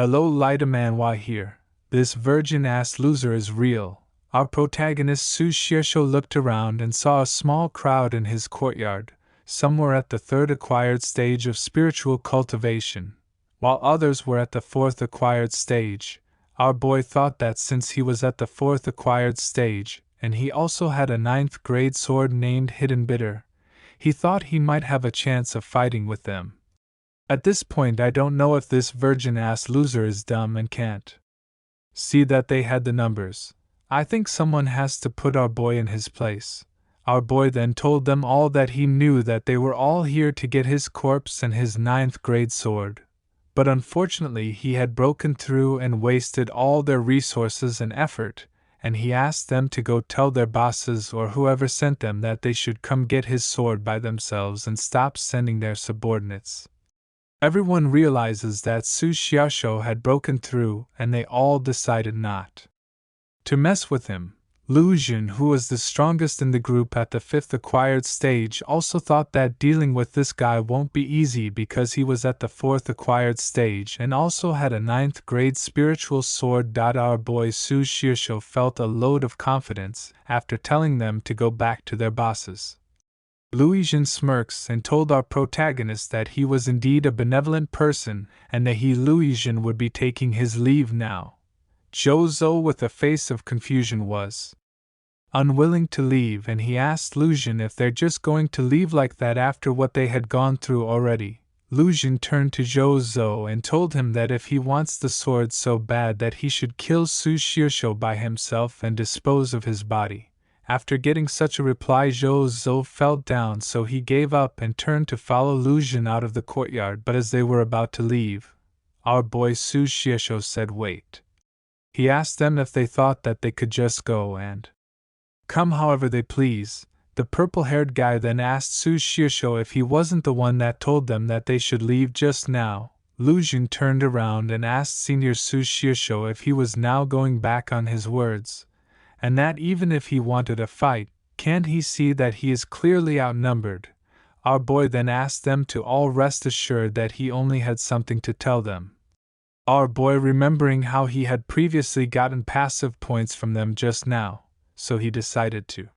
Hello, Lita Manhwa here. This virgin-ass loser is real. Our protagonist Su Xiesho looked around and saw a small crowd in his courtyard, somewhere at the third acquired stage of spiritual cultivation, while others were at the fourth acquired stage. Our boy thought that since he was at the fourth acquired stage, and he also had a 9th grade sword named Hidden Bitter, he thought he might have a chance of fighting with them. At this point, I don't know if this virgin-ass loser is dumb and can't see that they had the numbers. I think someone has to put our boy in his place. Our boy then told them all that he knew that they were all here to get his corpse and his 9th grade sword. But unfortunately he had broken through and wasted all their resources and effort, and he asked them to go tell their bosses or whoever sent them that they should come get his sword by themselves and stop sending their subordinates. Everyone realizes that Su Xiaoshu had broken through, and they all decided not to mess with him. Lu Jun, who was the strongest in the group at the 5th acquired stage, also thought that dealing with this guy won't be easy because he was at the 4th acquired stage and also had a 9th grade spiritual sword. Our boy Su Xiaoshu felt a load of confidence after telling them to go back to their bosses. Lu Jun smirks and told our protagonist that he was indeed a benevolent person and that Lu Jun would be taking his leave now. Zhou Zhou, with a face of confusion, was unwilling to leave, and he asked Lu Jun if they're just going to leave like that after what they had gone through already. Lu Jun turned to Zhou Zhou and told him that if he wants the sword so bad that he should kill Su Xiesho by himself and dispose of his body. After getting such a reply, Zhou Zhou felt down, so he gave up and turned to follow Lu Jun out of the courtyard. But as they were about to leave, our boy Su Xiesho said wait. He asked them if they thought that they could just go and come however they please. The purple-haired guy then asked Su Xiesho if he wasn't the one that told them that they should leave just now. Lu Jun turned around and asked Senior Su Xiesho if he was now going back on his words, and that even if he wanted a fight, can't he see that he is clearly outnumbered? Our boy then asked them to all rest assured that he only had something to tell them. Our boy, remembering how he had previously gotten passive points from them just now, so he decided to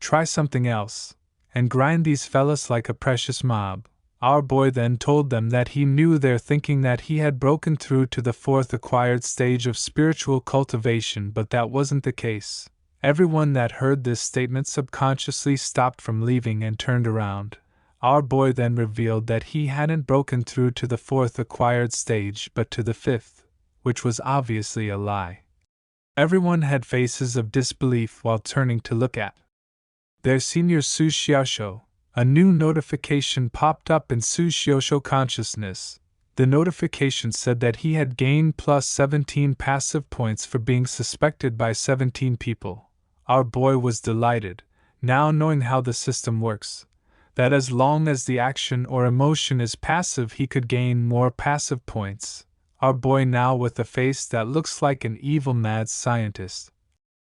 try something else and grind these fellas like a precious mob. Our boy then told them that he knew they're thinking that he had broken through to the 4th acquired stage of spiritual cultivation, but that wasn't the case. Everyone that heard this statement subconsciously stopped from leaving and turned around. Our boy then revealed that he hadn't broken through to the 4th acquired stage but to the 5th, which was obviously a lie. Everyone had faces of disbelief while turning to look at their senior Su Xiaoshu. A new notification popped up in Su Xiaoshu consciousness. The notification said that he had gained plus 17 passive points for being suspected by 17 people. Our boy was delighted, now knowing how the system works, that as long as the action or emotion is passive he could gain more passive points. Our boy, now with a face that looks like an evil mad scientist,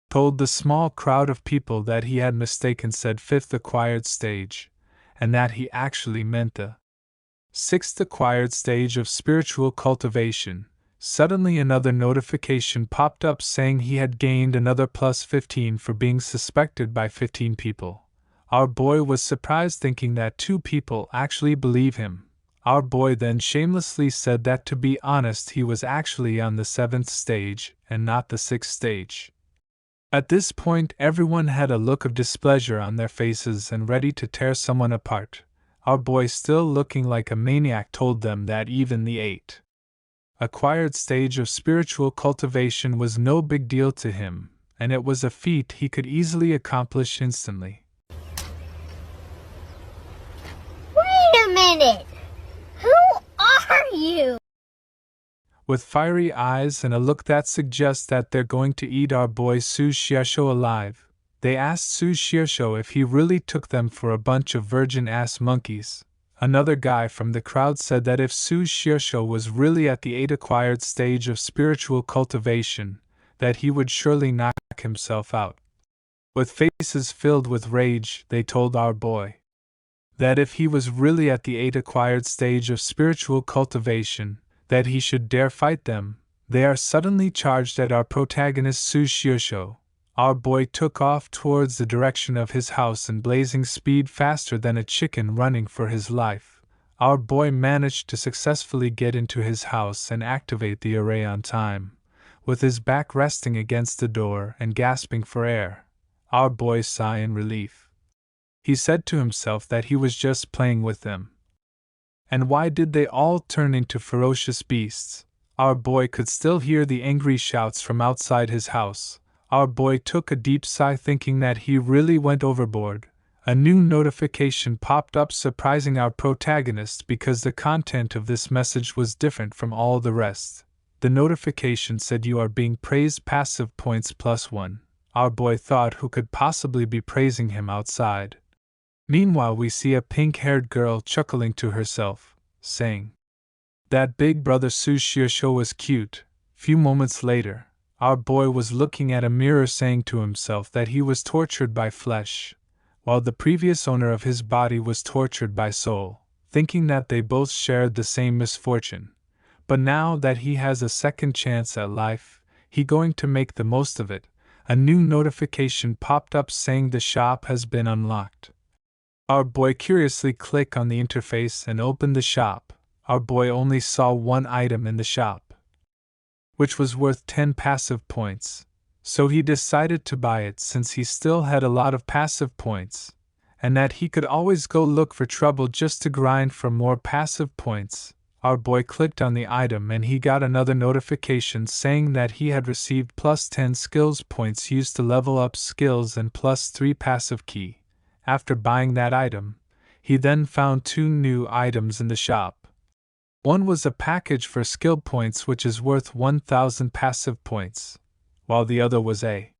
told the small crowd of people that he had mistaken said 5th acquired stage, and that he actually meant the 6th acquired stage of spiritual cultivation. Suddenly another notification popped up saying he had gained another plus 15 for being suspected by 15 people. Our boy was surprised, thinking that 2 people actually believe him. Our boy then shamelessly said that to be honest he was actually on the 7th stage and not the 6th stage. At this point everyone had a look of displeasure on their faces and ready to tear someone apart. Our boy, still looking like a maniac, told them that even the 8th acquired stage of spiritual cultivation was no big deal to him, and it was a feat he could easily accomplish instantly. Wait a minute! Who are you? With fiery eyes and a look that suggests that they're going to eat our boy Su Xiesho alive, they asked Su Xiesho if he really took them for a bunch of virgin-ass monkeys. Another guy from the crowd said that if Su Xiesho was really at the 8th acquired stage of spiritual cultivation, that he would surely knock himself out. With faces filled with rage, they told our boy that if he was really at the 8th acquired stage of spiritual cultivation, that he should dare fight them, they are suddenly charged at our protagonist Su Xiusho. Our boy took off towards the direction of his house in blazing speed faster than a chicken running for his life. Our boy managed to successfully get into his house and activate the array on time, with his back resting against the door and gasping for air. Our boy sighed in relief. He said to himself that he was just playing with them. And why did they all turn into ferocious beasts? Our boy could still hear the angry shouts from outside his house. Our boy took a deep sigh, thinking that he really went overboard. A new notification popped up, surprising our protagonist because the content of this message was different from all the rest. The notification said, "You are being praised, passive points +1. Our boy thought, who could possibly be praising him outside? Meanwhile, we see a pink-haired girl chuckling to herself, saying, "That big brother Su Xiusho was cute." Few moments later, our boy was looking at a mirror, saying to himself that he was tortured by flesh, while the previous owner of his body was tortured by soul, thinking that they both shared the same misfortune. But now that he has a second chance at life, he going to make the most of it. A new notification popped up saying the shop has been unlocked. Our boy curiously clicked on the interface and opened the shop. Our boy only saw one item in the shop, which was worth 10 passive points, so he decided to buy it since he still had a lot of passive points, and that he could always go look for trouble just to grind for more passive points. Our boy clicked on the item and he got another notification saying that he had received +10 skills points used to level up skills and +3 passive key. After buying that item, he then found 2 new items in the shop. One was a package for skill points which is worth 1000 passive points, while the other was a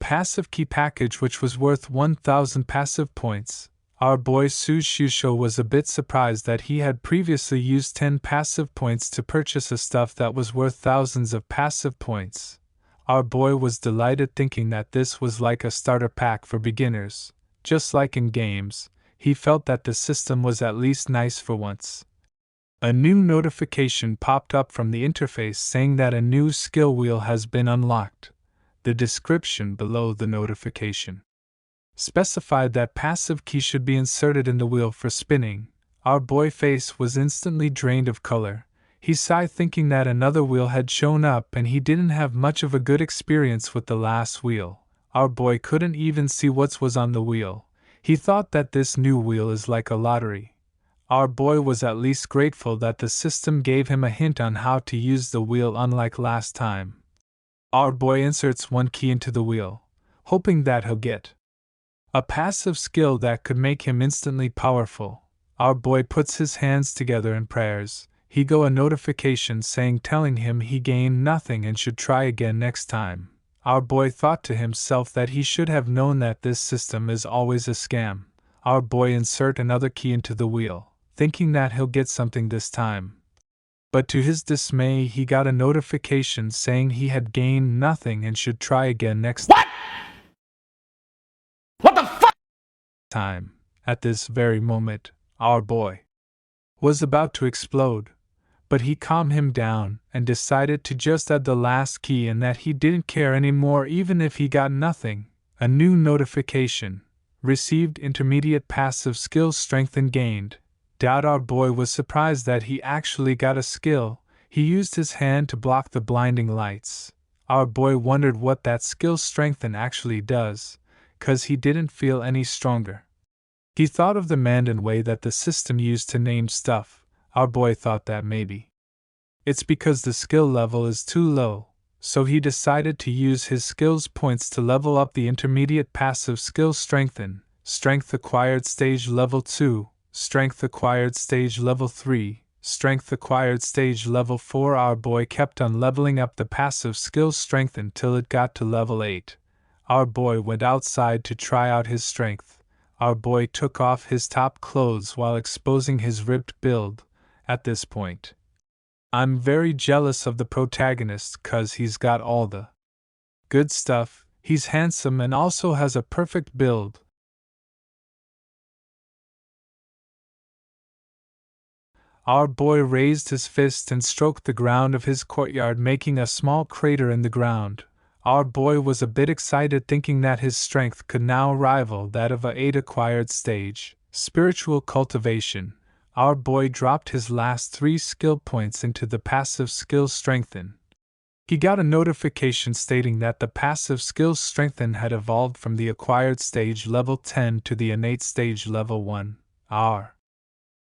passive key package which was worth 1000 passive points. Our boy Su Xiusho was a bit surprised that he had previously used 10 passive points to purchase a stuff that was worth thousands of passive points. Our boy was delighted, thinking that this was like a starter pack for beginners. Just like in games, he felt that the system was at least nice for once. A new notification popped up from the interface saying that a new skill wheel has been unlocked. The description below the notification specified that passive key should be inserted in the wheel for spinning. Our boy's face was instantly drained of color. He sighed, thinking that another wheel had shown up and he didn't have much of a good experience with the last wheel. Our boy couldn't even see what was on the wheel. He thought that this new wheel is like a lottery. Our boy was at least grateful that the system gave him a hint on how to use the wheel, unlike last time. Our boy inserts one key into the wheel, hoping that he'll get a passive skill that could make him instantly powerful. Our boy puts his hands together in prayers. He got a notification telling him he gained nothing and should try again next time. Our boy thought to himself that he should have known that this system is always a scam. Our boy insert another key into the wheel, thinking that he'll get something this time. But to his dismay, he got a notification saying he had gained nothing and should try again next time. At this very moment, our boy was about to explode, but he calmed him down and decided to just add the last key, and that he didn't care anymore even if he got nothing. A new notification: received intermediate passive skill strength and gained. Our boy was surprised that he actually got a skill. He used his hand to block the blinding lights. Our boy wondered what that skill strengthen actually does, 'cause he didn't feel any stronger. He thought of the Mandan way that the system used to name stuff. Our boy thought that maybe it's because the skill level is too low, so he decided to use his skills points to level up the intermediate passive skill strengthen. Strength acquired stage level 2, strength acquired stage level 3, strength acquired stage level 4. Our boy kept on leveling up the passive skill strength until it got to level 8. Our boy went outside to try out his strength. Our boy took off his top clothes while exposing his ripped build. At this point, I'm very jealous of the protagonist 'cause he's got all the good stuff. He's handsome and also has a perfect build. Our boy raised his fist and stroked the ground of his courtyard, making a small crater in the ground. Our boy was a bit excited, thinking that his strength could now rival that of a 8 acquired stage, spiritual cultivation. Our boy dropped his last 3 skill points into the passive skill strengthen. He got a notification stating that the passive skill strengthen had evolved from the acquired stage level 10 to the innate stage level 1. Our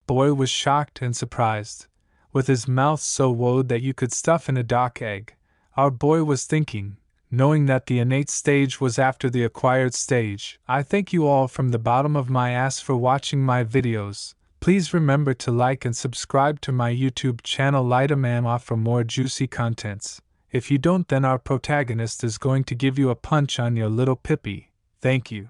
boy was shocked and surprised. With his mouth so wide that you could stuff in a duck egg, our boy was thinking, knowing that the innate stage was after the acquired stage. I thank you all from the bottom of my ass for watching my videos. Please remember to like and subscribe to my YouTube channel Recap MANHUA for more juicy contents. If you don't, then our protagonist is going to give you a punch on your little pippy. Thank you.